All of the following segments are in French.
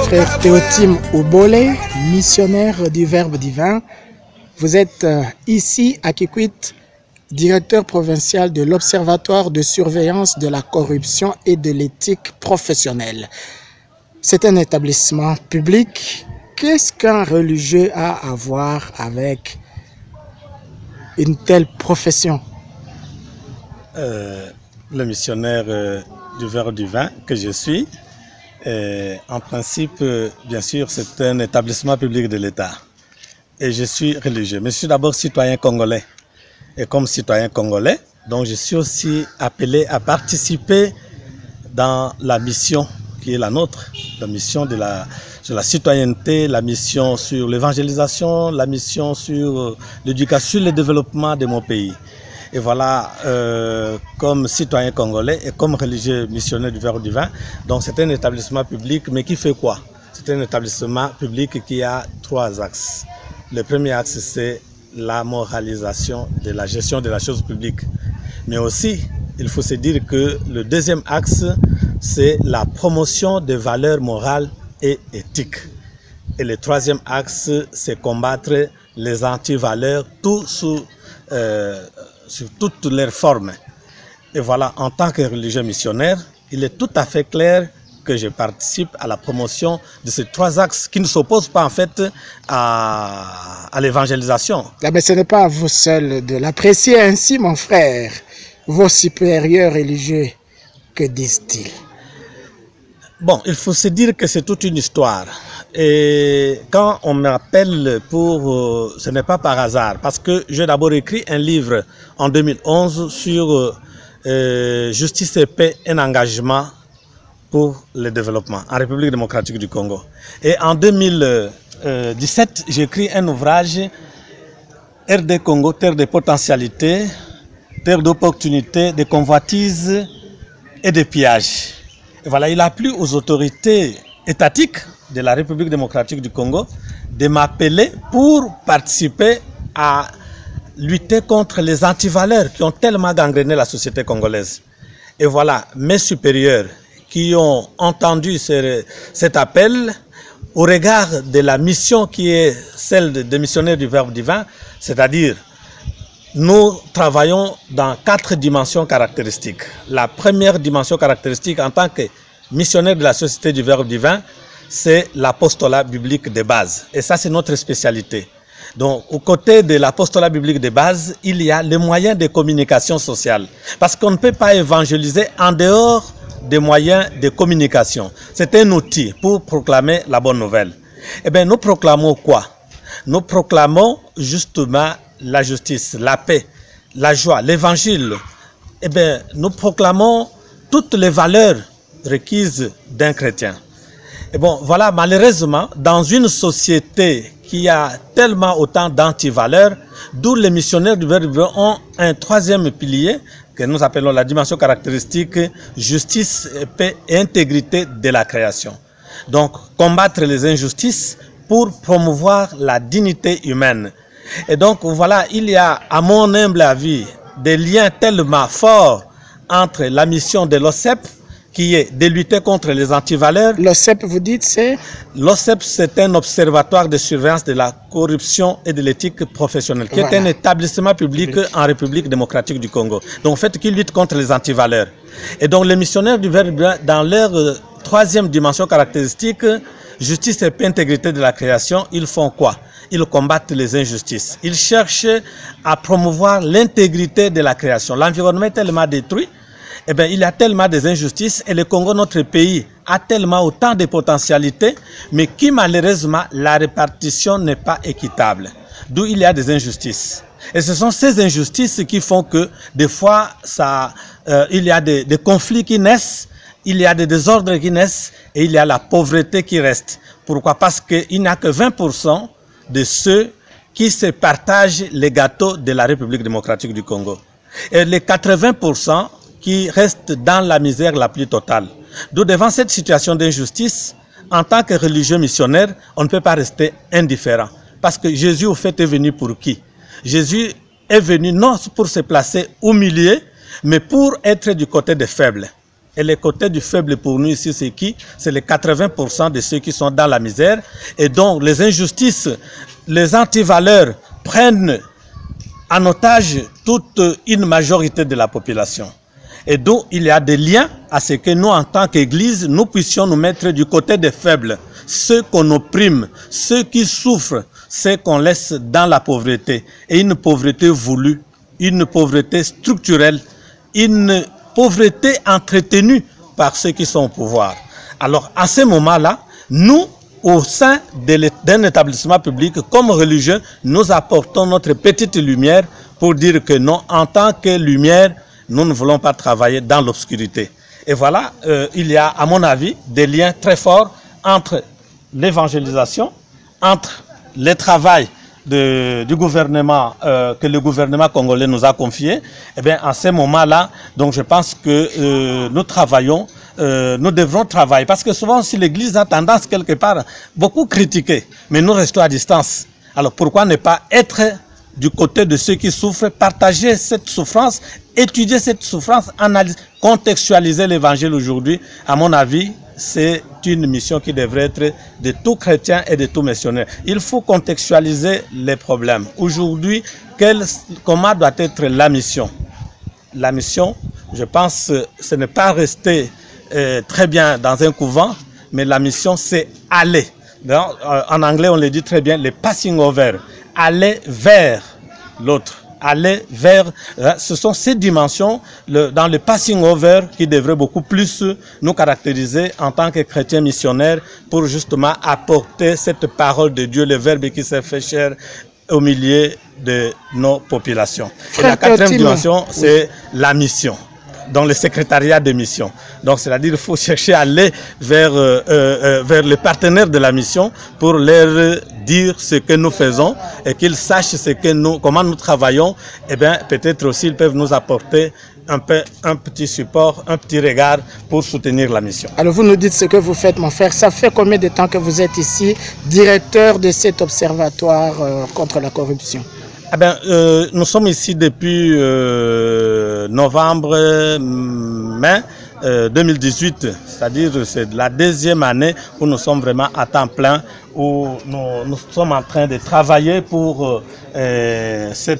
Frère Théotime Obole, missionnaire du Verbe divin, vous êtes ici à Kikwit, directeur provincial de l'Observatoire de surveillance de la corruption et de l'éthique professionnelle. C'est un établissement public. Qu'est-ce qu'un religieux a à voir avec une telle profession? Le missionnaire du Verbe divin que je suis, en principe, bien sûr, c'est un établissement public de l'État. Et je suis religieux, mais je suis d'abord citoyen congolais. Et comme citoyen congolais, donc je suis aussi appelé à participer dans la mission qui est la nôtre, la mission de la citoyenneté, la mission sur l'évangélisation, la mission sur l'éducation, sur le développement de mon pays. Et voilà, comme citoyen congolais et comme religieux missionnaire du Verbe divin, donc c'est un établissement public, mais qui fait quoi? C'est un établissement public qui a 3 axes. Le premier axe, c'est la moralisation de la gestion de la chose publique. Mais aussi, il faut se dire que le deuxième axe, c'est la promotion des valeurs morales et éthiques. Et le troisième axe, c'est combattre les antivaleurs, tout sur toutes leurs formes. Et voilà, en tant que religieux missionnaire, il est tout à fait clair que je participe à la promotion de ces 3 axes qui ne s'opposent pas en fait à l'évangélisation. Mais ce n'est pas à vous seul de l'apprécier ainsi, mon frère. Vos supérieurs religieux, que disent-ils? Bon, il faut se dire que c'est toute une histoire. Et quand on m'appelle pour... ce n'est pas par hasard, parce que j'ai d'abord écrit un livre en 2011 sur justice et paix, un engagement pour le développement en République démocratique du Congo. Et en 2017, j'ai écrit un ouvrage RD Congo, terre de potentialités, terre d'opportunités, de convoitises et de pillages. Et voilà, il a plu aux autorités étatiques de la République démocratique du Congo de m'appeler pour participer à lutter contre les antivaleurs qui ont tellement gangréné la société congolaise. Et voilà, mes supérieurs qui ont entendu cet appel au regard de la mission qui est celle des missionnaires du Verbe divin, c'est-à-dire nous travaillons dans 4 dimensions caractéristiques. La première dimension caractéristique en tant que missionnaire de la société du Verbe divin, c'est l'apostolat biblique de base. Et ça, c'est notre spécialité. Donc, aux côtés de l'apostolat biblique de base, il y a les moyens de communication sociale. Parce qu'on ne peut pas évangéliser en dehors des moyens de communication. C'est un outil pour proclamer la bonne nouvelle. Eh bien, nous proclamons quoi? Nous proclamons justement la justice, la paix, la joie, l'évangile. Eh bien, nous proclamons toutes les valeurs requises d'un chrétien. Et bon, voilà, malheureusement, dans une société qui a tellement autant d'antivaleurs, d'où les missionnaires du Verbe ont un 3e pilier que nous appelons la dimension caractéristique, justice, paix et intégrité de la création. Donc, combattre les injustices pour promouvoir la dignité humaine. Et donc, voilà, il y a, à mon humble avis, des liens tellement forts entre la mission de l'OCEP, qui est de lutter contre les antivaleurs. L'OCEP, vous dites, c'est? L'OCEP, c'est un observatoire de surveillance de la corruption et de l'éthique professionnelle, qui est un établissement public en République démocratique du Congo. Donc, en fait, qui lutte contre les antivaleurs. Et donc, les missionnaires du Verbe, dans leur 3e dimension caractéristique, justice et intégrité de la création, ils font quoi? Ils combattent les injustices. Ils cherchent à promouvoir l'intégrité de la création. L'environnement est tellement détruit. Eh bien, il y a tellement des injustices et le Congo, notre pays, a tellement autant de potentialités, mais qui malheureusement, la répartition n'est pas équitable. D'où il y a des injustices. Et ce sont ces injustices qui font que des fois, il y a des conflits qui naissent, il y a des désordres qui naissent et il y a la pauvreté qui reste. Pourquoi? Parce qu'il n'y a que 20% de ceux qui se partagent les gâteaux de la République démocratique du Congo. Et les 80% qui restent dans la misère la plus totale. Donc, devant cette situation d'injustice, en tant que religieux missionnaire, on ne peut pas rester indifférent. Parce que Jésus, au fait, est venu pour qui? Jésus est venu non pour se placer au milieu, mais pour être du côté des faibles. Et le côté du faible pour nous ici, c'est qui? C'est les 80% de ceux qui sont dans la misère. Et donc, les injustices, les antivaleurs prennent en otage toute une majorité de la population. Et donc, il y a des liens à ce que nous, en tant qu'Église, nous puissions nous mettre du côté des faibles. Ceux qu'on opprime, ceux qui souffrent, ceux qu'on laisse dans la pauvreté. Et une pauvreté voulue, une pauvreté structurelle, une pauvreté entretenue par ceux qui sont au pouvoir. Alors, à ce moment-là, nous, au sein d'un établissement public comme religieux, nous apportons notre petite lumière pour dire que non, en tant que lumière, nous ne voulons pas travailler dans l'obscurité. Et voilà, il y a, à mon avis, des liens très forts entre l'évangélisation, entre le travail du gouvernement que le gouvernement congolais nous a confié. Eh bien, à ce moment-là, donc je pense que nous travaillons, nous devrons travailler. Parce que souvent, si l'Église a tendance quelque part beaucoup critiquer, mais nous restons à distance. Alors pourquoi ne pas être du côté de ceux qui souffrent, partager cette souffrance, étudier cette souffrance, analyser, contextualiser l'évangile aujourd'hui? À mon avis, c'est une mission qui devrait être de tout chrétien et de tout missionnaire. Il faut contextualiser les problèmes. Aujourd'hui, comment doit être la mission? La mission, je pense, ce n'est pas rester très bien dans un couvent, mais la mission, c'est aller. En anglais, on le dit très bien, le passing over. Aller vers l'autre. Aller vers, ce sont ces dimensions dans le passing over qui devraient beaucoup plus nous caractériser en tant que chrétiens missionnaires pour justement apporter cette parole de Dieu, le Verbe qui s'est fait chair au milieu de nos populations. Et la quatrième dimension, c'est la mission. Dans le secrétariat de mission. Donc, c'est-à-dire qu'il faut chercher à aller vers les partenaires de la mission pour leur dire ce que nous faisons et qu'ils sachent comment nous travaillons. Et bien, peut-être aussi, ils peuvent nous apporter un petit support, un petit regard pour soutenir la mission. Alors, vous nous dites ce que vous faites, mon frère. Ça fait combien de temps que vous êtes ici, directeur de cet observatoire contre la corruption? Eh bien, nous sommes ici depuis novembre, mai 2018, c'est-à-dire c'est la deuxième année où nous sommes vraiment à temps plein, où nous sommes en train de travailler pour ce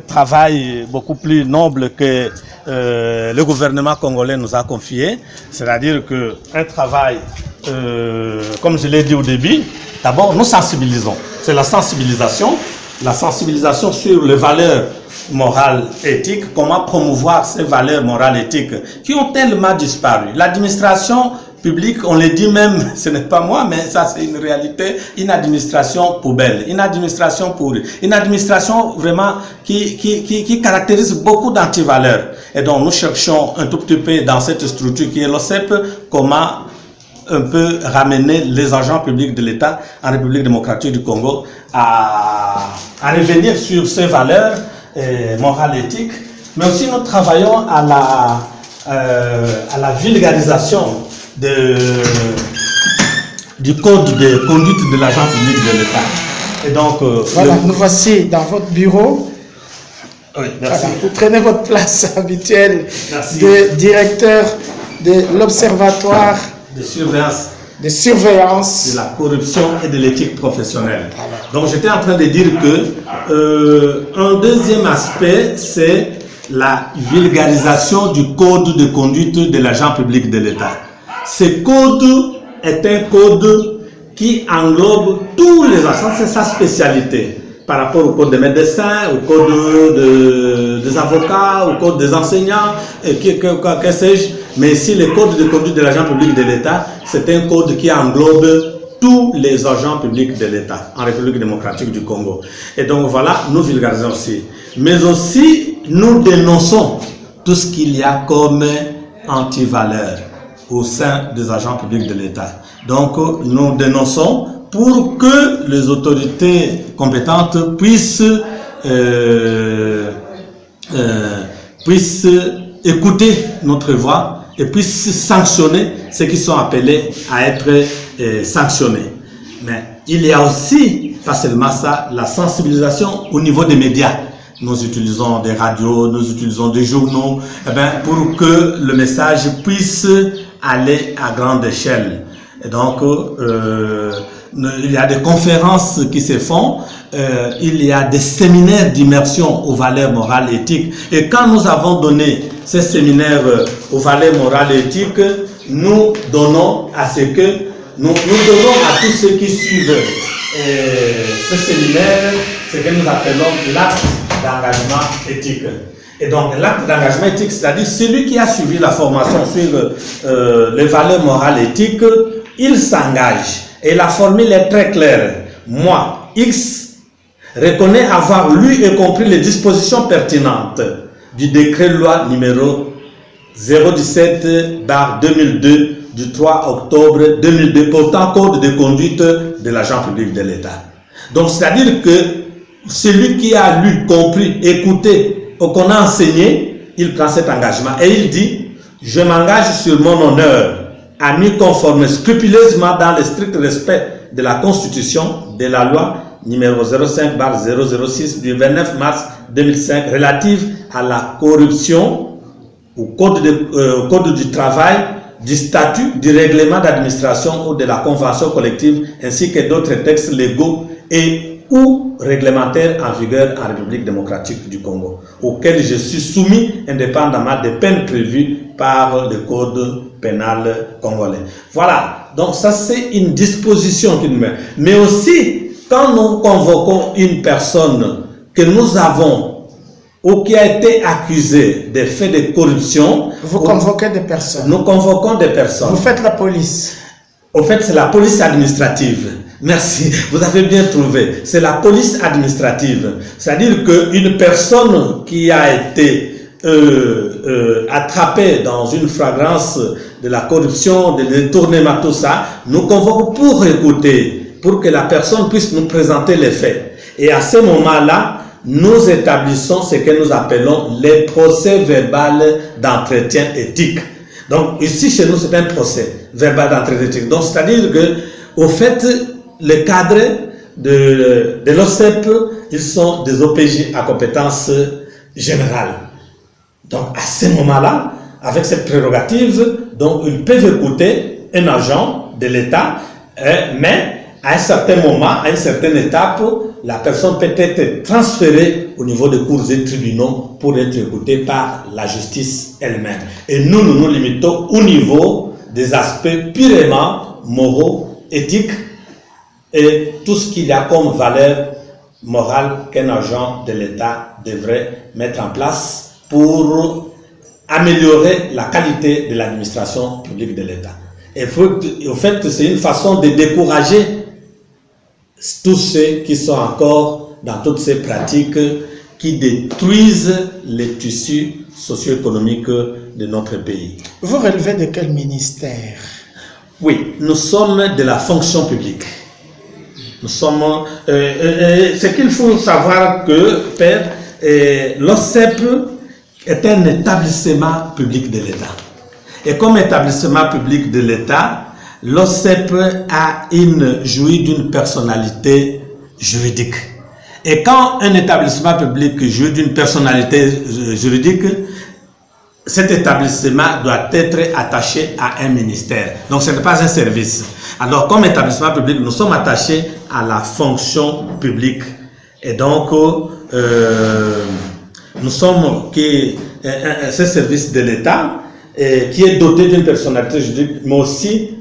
travail beaucoup plus noble que le gouvernement congolais nous a confié, c'est-à-dire qu'un travail, comme je l'ai dit au début, d'abord nous sensibilisons, c'est la sensibilisation sur les valeurs morales, éthiques, comment promouvoir ces valeurs morales, éthiques qui ont tellement disparu. L'administration publique, on le dit même, ce n'est pas moi, mais ça c'est une réalité, une administration poubelle, une administration pourrie, une administration vraiment qui caractérise beaucoup d'antivaleurs. Et donc nous cherchons un tout petit peu dans cette structure qui est l'OCEP, comment un peu ramener les agents publics de l'État en République démocratique du Congo à revenir sur ces valeurs morales et éthiques, mais aussi nous travaillons à la vulgarisation du code de conduite de l'agent public de l'État. Et donc, voilà, nous voici dans votre bureau. Oui, merci. Voilà, vous prenez votre place habituelle Merci. de directeur de l'Observatoire de surveillance de la corruption et de l'éthique professionnelle. Donc j'étais en train de dire que un deuxième aspect, c'est la vulgarisation du code de conduite de l'agent public de l'État. Ce code est un code qui englobe tous les agents, c'est sa spécialité. Par rapport au code des médecins, au code des avocats, au code des enseignants, que sais-je. Mais ici, le code de conduite de l'agent public de l'État, c'est un code qui englobe tous les agents publics de l'État en République démocratique du Congo. Et donc voilà, nous vulgarisons aussi. Mais aussi, nous dénonçons tout ce qu'il y a comme antivaleur au sein des agents publics de l'État. Donc, nous dénonçons pour que les autorités compétentes puissent écouter notre voix et puissent sanctionner ceux qui sont appelés à être sanctionnés. Mais il y a aussi pas seulement ça, la sensibilisation au niveau des médias. Nous utilisons des radios, nous utilisons des journaux, pour que le message puisse aller à grande échelle. Et donc, il y a des conférences qui se font, il y a des séminaires d'immersion aux valeurs morales et éthiques. Et quand nous avons donné ces séminaires aux valeurs morales et éthiques, nous donnons à ce que nous donnons à tous ceux qui suivent ce séminaire ce que nous appelons l'acte d'engagement éthique. Et donc l'acte d'engagement éthique, c'est-à-dire celui qui a suivi la formation sur les valeurs morales et éthiques, il s'engage. Et la formule est très claire. Moi, X, reconnais avoir lu et compris les dispositions pertinentes du décret loi numéro 017/2002 du 3 octobre 2002 portant code de conduite de l'agent public de l'État. Donc, c'est-à-dire que celui qui a lu, compris, écouté ou qu'on a enseigné, il prend cet engagement et il dit « Je m'engage sur mon honneur à m'y conformer scrupuleusement dans le strict respect de la Constitution, de la loi numéro 05/006 du 29 mars 2005 relative à la corruption, au code du travail, du statut, du règlement d'administration ou de la convention collective, ainsi que d'autres textes légaux et ou réglementaires en vigueur en République démocratique du Congo, auxquels je suis soumis indépendamment des peines prévues par le code pénal congolais. Voilà, donc ça c'est une disposition qu'il met. Mais aussi, quand nous convoquons une personne que nous avons ou qui a été accusée des faits de corruption... Vous convoquez des personnes. Nous convoquons des personnes. Vous faites la police. Au fait, c'est la police administrative. Merci, vous avez bien trouvé. C'est la police administrative. C'est-à-dire qu'une personne qui a été attrapée dans une flagrance de la corruption, de détournement, tout ça, nous convoquons pour écouter, pour que la personne puisse nous présenter les faits. Et à ce moment-là, nous établissons ce que nous appelons les procès verbal d'entretien éthique. Donc ici chez nous c'est un procès verbal d'entretien éthique. Donc c'est-à-dire que au fait les cadres de l'OCEP, ils sont des OPJ à compétence générale. Donc à ce moment-là, avec cette prérogative, donc ils peuvent écouter un agent de l'État, mais à un certain moment, à une certaine étape, la personne peut être transférée au niveau des cours et tribunaux pour être écoutée par la justice elle-même. Et nous nous limitons au niveau des aspects purement moraux, éthiques et tout ce qu'il y a comme valeur morale qu'un agent de l'État devrait mettre en place pour améliorer la qualité de l'administration publique de l'État. Et au fait, c'est une façon de décourager tous ceux qui sont encore dans toutes ces pratiques qui détruisent les tissus socio-économiques de notre pays. Vous relevez de quel ministère? Oui, nous sommes de la fonction publique. Nous sommes... ce qu'il faut savoir que, Père, l'OCEP est un établissement public de l'État. Et comme établissement public de l'État, l'OCEP jouit d'une personnalité juridique. Et quand un établissement public jouit d'une personnalité juridique, cet établissement doit être attaché à un ministère. Donc ce n'est pas un service. Alors comme établissement public, nous sommes attachés à la fonction publique. Et donc, nous sommes ce service de l'État qui est doté d'une personnalité juridique, mais aussi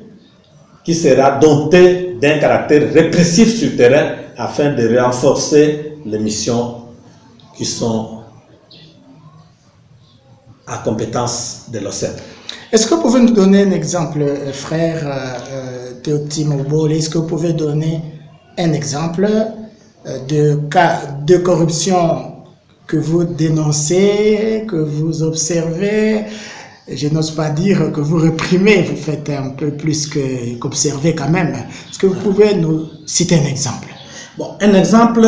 qui sera doté d'un caractère répressif sur terrain afin de renforcer les missions qui sont à compétence de l'OCEP. Est-ce que vous pouvez nous donner un exemple, frère Théotime Obole? Est-ce que vous pouvez donner un exemple de cas de corruption que vous dénoncez, que vous observez? Je n'ose pas dire que vous réprimez, vous faites un peu plus qu'observer quand même. Est-ce que vous pouvez nous citer un exemple? Bon, un exemple,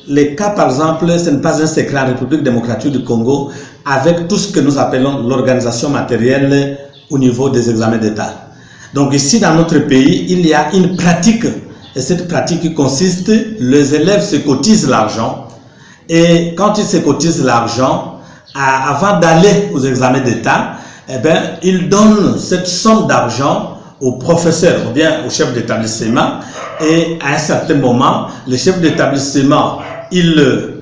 les cas par exemple, ce n'est pas un secret en République démocratique du Congo, avec tout ce que nous appelons l'organisation matérielle au niveau des examens d'État. Donc ici dans notre pays, il y a une pratique Et cette pratique qui consiste, les élèves se cotisent l'argent. Et quand ils se cotisent l'argent, avant d'aller aux examens d'État, eh bien, ils donnent cette somme d'argent au professeur ou bien au chef d'établissement. Et à un certain moment, le chef d'établissement, il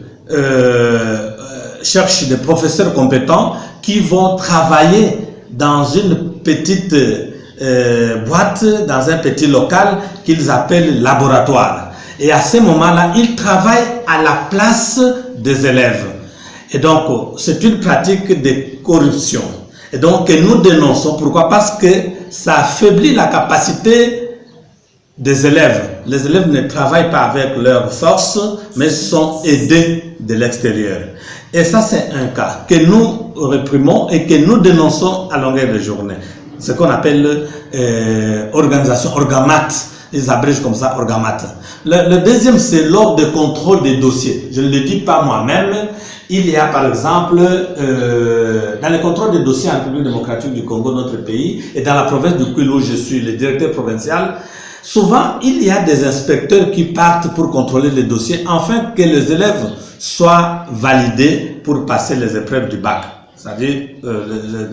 cherche des professeurs compétents qui vont travailler dans une petite boîte, dans un petit local qu'ils appellent laboratoire. Et à ce moment-là, ils travaillent à la place des élèves. Et donc, c'est une pratique de corruption. Et donc, nous dénonçons. Pourquoi? Parce que ça affaiblit la capacité des élèves. Les élèves ne travaillent pas avec leur force, mais sont aidés de l'extérieur. Et ça, c'est un cas que nous réprimons et que nous dénonçons à longueur de journée. Ce qu'on appelle organisation, orgamat. Ils abrègent comme ça, orgamat. Le deuxième, c'est lors de contrôle des dossiers. Je ne le dis pas moi-même. Il y a par exemple, dans le contrôle des dossiers en République démocratique du Congo, notre pays, et dans la province du Kwilu où je suis le directeur provincial, souvent il y a des inspecteurs qui partent pour contrôler les dossiers afin que les élèves soient validés pour passer les épreuves du bac, c'est-à-dire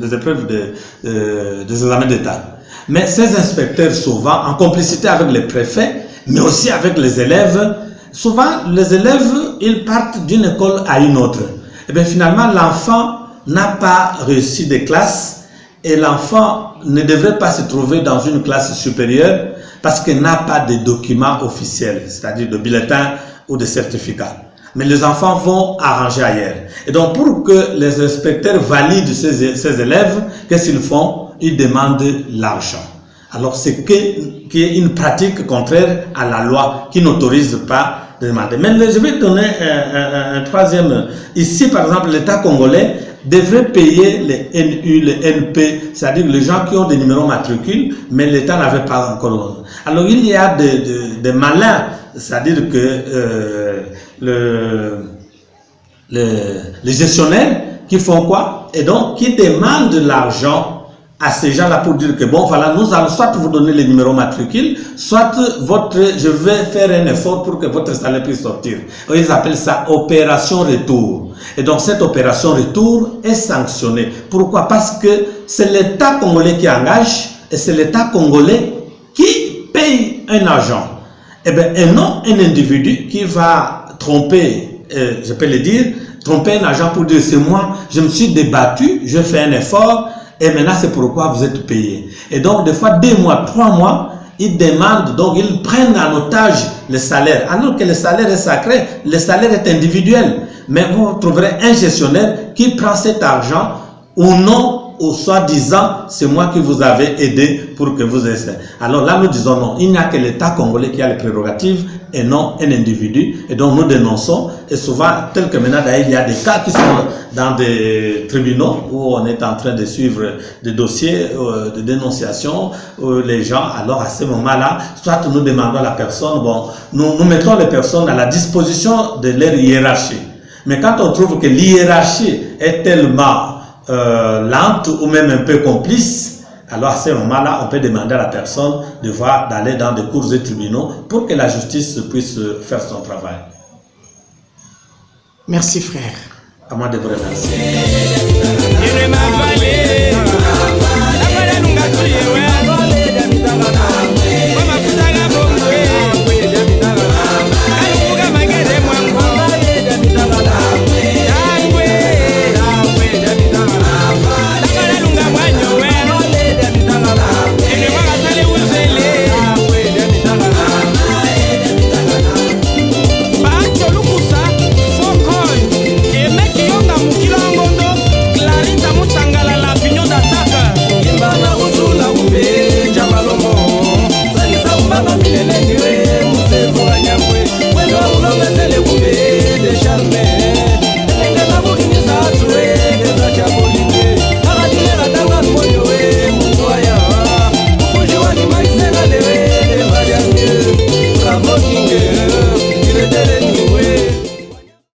les épreuves des examens d'État. Mais ces inspecteurs, souvent, en complicité avec les préfets, mais aussi avec les élèves, souvent, les élèves, ils partent d'une école à une autre. Et bien finalement, l'enfant n'a pas réussi des classes et l'enfant ne devrait pas se trouver dans une classe supérieure parce qu'il n'a pas de documents officiels, c'est-à-dire de bulletins ou de certificats. Mais les enfants vont arranger ailleurs. Et donc, pour que les inspecteurs valident ces élèves, qu'est-ce qu'ils font? Ils demandent l'argent. Alors, c'est qui est une pratique contraire à la loi qui n'autorise pas de demander. Mais je vais donner un troisième. Ici, par exemple, l'État congolais devrait payer les NU, les NP, c'est-à-dire les gens qui ont des numéros matricules, mais l'État n'avait pas encore. Alors, il y a des malins, c'est-à-dire que les gestionnaires qui font quoi? Et donc, qui demandent l'argent à ces gens-là pour dire que bon, voilà, nous allons soit vous donner les numéros matricules, soit je vais faire un effort pour que votre salaire puisse sortir. Et ils appellent ça opération retour. Et donc, cette opération retour est sanctionnée. Pourquoi? Parce que c'est l'État congolais qui engage et c'est l'État congolais qui paye un agent. Eh bien, et non un individu qui va tromper, je peux le dire, tromper un agent pour dire c'est moi, je me suis débattu, je fais un effort, et maintenant c'est pourquoi vous êtes payé. Et donc des fois 2 mois, 3 mois, ils demandent, donc ils prennent en otage le salaire. Alors que le salaire est sacré, le salaire est individuel. Mais vous trouverez un gestionnaire qui prend cet argent ou non, ou soi-disant, c'est moi qui vous avais aidé pour que vous ayez. Alors là, nous disons non, il n'y a que l'État congolais qui a les prérogatives et non un individu. Et donc nous dénonçons, et souvent, tel que maintenant d'ailleurs, il y a des cas qui sont dans des tribunaux où on est en train de suivre des dossiers de dénonciation, où les gens, alors à ce moment-là, soit nous demandons à la personne, bon, nous mettons les personnes à la disposition de leur hiérarchie. Mais quand on trouve que l'hiérarchie est tellement lente ou même un peu complice, alors à ce moment-là, on peut demander à la personne d'aller dans des cours et tribunaux pour que la justice puisse faire son travail. Merci frère. À moi de vous remercier.